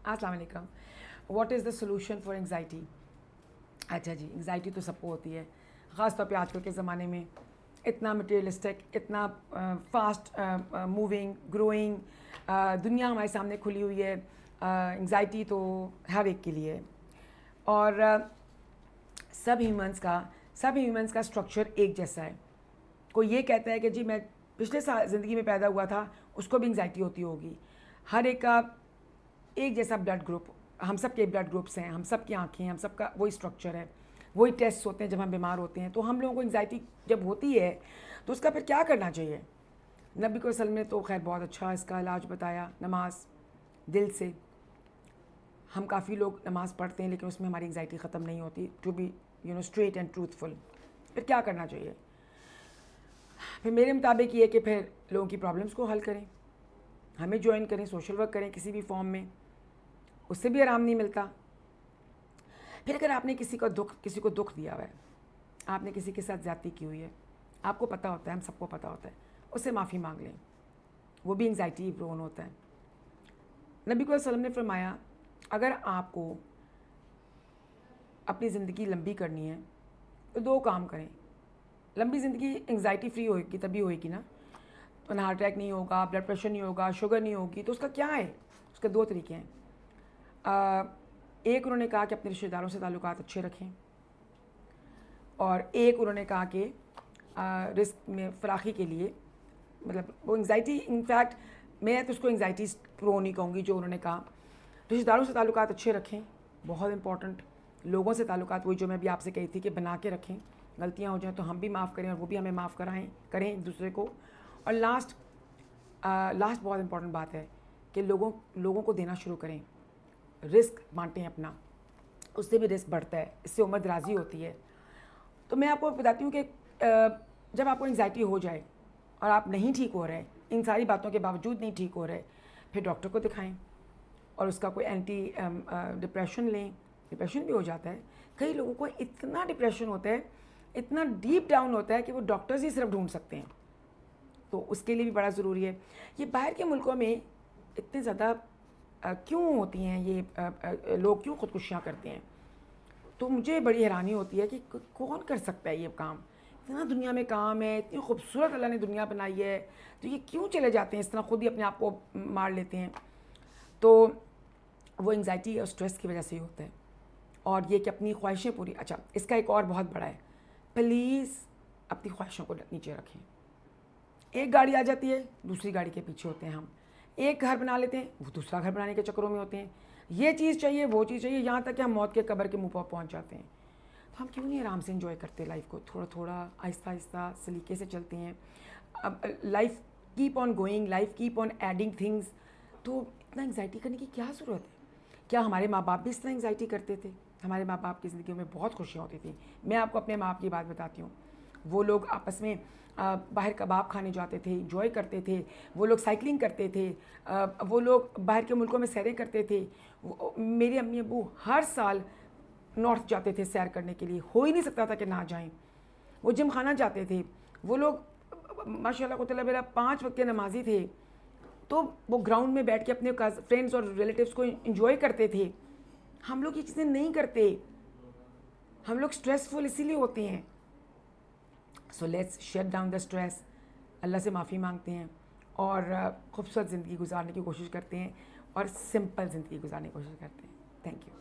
السلام علیکم. What is the solution for anxiety? اچھا جی, انگزائٹی تو سب کو ہوتی ہے, خاص طور پہ آج کل کے زمانے میں اتنا مٹیریلسٹک, اتنا فاسٹ موونگ گروئنگ دنیا ہمارے سامنے کھلی ہوئی ہے. انگزائٹی تو ہر ایک کے لیے ہے, اور سب ہیومنس کا اسٹرکچر ایک جیسا ہے. کوئی یہ کہتا ہے کہ جی میں پچھلے سال زندگی میں پیدا ہوا تھا, اس کو بھی انگزائٹی ہوتی ہوگی. ہر ایک کا ایک جیسا بلڈ گروپ, ہم سب کے بلڈ گروپس ہیں, ہم سب کی آنکھیں, ہم سب کا وہی اسٹرکچر ہے, وہی ٹیسٹ ہوتے ہیں جب ہم بیمار ہوتے ہیں. تو ہم لوگوں کو انگزائٹی جب ہوتی ہے تو اس کا پھر کیا کرنا چاہیے؟ نبی کو وسلم نے تو خیر بہت اچھا اس کا علاج بتایا, نماز دل سے. ہم کافی لوگ نماز پڑھتے ہیں لیکن اس میں ہماری انگزائٹی ختم نہیں ہوتی. To be straight and truthful. پھر کیا کرنا چاہیے؟ پھر میرے مطابق یہ کہ پھر لوگوں کی پرابلمس کو حل کریں, ہمیں جوائن کریں, سوشل ورک کریں کسی بھی فارم میں, اس سے بھی آرام نہیں ملتا. پھر اگر آپ نے کسی کو دکھ دیا ہوا ہے, آپ نے کسی کے ساتھ زیادتی کی ہوئی ہے, آپ کو پتہ ہوتا ہے, ہم سب کو پتہ ہوتا ہے, اس سے معافی مانگ لیں. وہ بھی انگزائٹی پرون ہوتا ہے. نبی کو وسلم نے فرمایا اگر آپ کو اپنی زندگی لمبی کرنی ہے تو دو کام کریں. لمبی زندگی انگزائٹی فری ہوئے گی تبھی ہوئے گی نا. ہارٹ اٹیک نہیں ہوگا, بلڈ پریشر نہیں ہوگا, شوگر نہیں ہوگی. تو اس کا کیا ہے؟ اس کے دو طریقے ہیں. ایک انہوں نے کہا کہ اپنے رشتہ داروں سے تعلقات اچھے رکھیں, اور ایک انہوں نے کہا کہ رزق میں فراخی کے لیے, مطلب وہ انگزائٹی انفیکٹ میں تو اس کو انگزائٹی پرو نہیں کہوں گی جو انہوں نے کہا. رشتہ داروں سے تعلقات اچھے رکھیں, بہت امپورٹنٹ. لوگوں سے تعلقات وہی جو میں بھی آپ سے کہی تھی کہ بنا کے رکھیں, غلطیاں ہو جائیں تو ہم بھی معاف کریں اور وہ بھی ہمیں معاف کریں ایک دوسرے کو. اور لاسٹ بہت امپورٹنٹ بات ہے کہ لوگوں کو دینا شروع کریں, رزق بانٹیں اپنا, اس سے بھی رزق بڑھتا ہے, اس سے عمر درازی ہوتی ہے. تو میں آپ کو بتاتی ہوں کہ جب آپ کو انگزائٹی ہو جائے اور آپ نہیں ٹھیک ہو رہے, ان ساری باتوں کے باوجود نہیں ٹھیک ہو رہے, پھر ڈاکٹر کو دکھائیں اور اس کا کوئی اینٹی ڈپریشن لیں. ڈپریشن بھی ہو جاتا ہے کئی لوگوں کو, اتنا ڈپریشن ہوتا ہے, اتنا ڈیپ ڈاؤن ہوتا ہے کہ وہ ڈاکٹرز ہی صرف ڈھونڈ سکتے ہیں. تو اس کے لیے بھی بڑا ضروری ہے. یہ باہر کے ملکوں میں اتنے زیادہ کیوں ہوتی ہیں یہ لوگ کیوں خودکشیاں کرتے ہیں؟ تو مجھے بڑی حیرانی ہوتی ہے کہ کون کر سکتا ہے یہ کام. اتنا دنیا میں کام ہے, اتنی خوبصورت اللہ نے دنیا بنائی ہے, تو یہ کیوں چلے جاتے ہیں اس طرح, خود ہی اپنے آپ کو مار لیتے ہیں. تو وہ انگزائٹی اور اسٹریس کی وجہ سے ہی ہوتا ہے. اور یہ کہ اپنی خواہشیں پوری, اچھا اس کا ایک اور بہت بڑا ہے, پلیز اپنی خواہشوں کو نیچے رکھیں. ایک گاڑی آ جاتی ہے, دوسری گاڑی کے پیچھے ہوتے ہیں ہم. ایک گھر بنا لیتے ہیں, وہ دوسرا گھر بنانے کے چکروں میں ہوتے ہیں. یہ چیز چاہیے, وہ چیز چاہیے, یہاں تک کہ ہم موت کے قبر کے منہ پر پہنچ جاتے ہیں. تو ہم کیوں نہیں آرام سے انجوائے کرتے لائف کو, تھوڑا تھوڑا آہستہ آہستہ سلیقے سے چلتے ہیں. اب life keep on going, life keep on adding things. تو اتنا انگزائٹی کرنے کی کیا ضرورت ہے؟ کیا ہمارے ماں باپ بھی اس طرح انگزائٹی کرتے تھے؟ ہمارے ماں باپ کی زندگیوں میں بہت خوشیاں ہوتی تھیں. میں آپ کو اپنے ماں باپ کی بات بتاتی ہوں. وہ لوگ آپس میں باہر کباب کھانے جاتے تھے, انجوائے کرتے تھے. وہ لوگ سائیکلنگ کرتے تھے, وہ لوگ باہر کے ملکوں میں سیریں کرتے تھے. میرے امی ابو ہر سال نارتھ جاتے تھے سیر کرنے کے لیے, ہو ہی نہیں سکتا تھا کہ نہ جائیں. وہ جم خانہ جاتے تھے. وہ لوگ ماشاء اللہ کو میرا 5 وقت کے نمازی تھے. تو وہ گراؤنڈ میں بیٹھ کے اپنے فرینڈس اور ریلیٹیوس کو انجوائے کرتے تھے. ہم لوگ یہ چیزیں نہیں کرتے, ہم لوگ اسٹریسفل اسی لیے ہوتے ہیں. So let's shut down the stress, اللہ سے معافی مانگتے ہیں اور خوبصورت زندگی گزارنے کی کوشش کرتے ہیں, اور سمپل زندگی گزارنے کی کوشش کرتے ہیں. Thank you.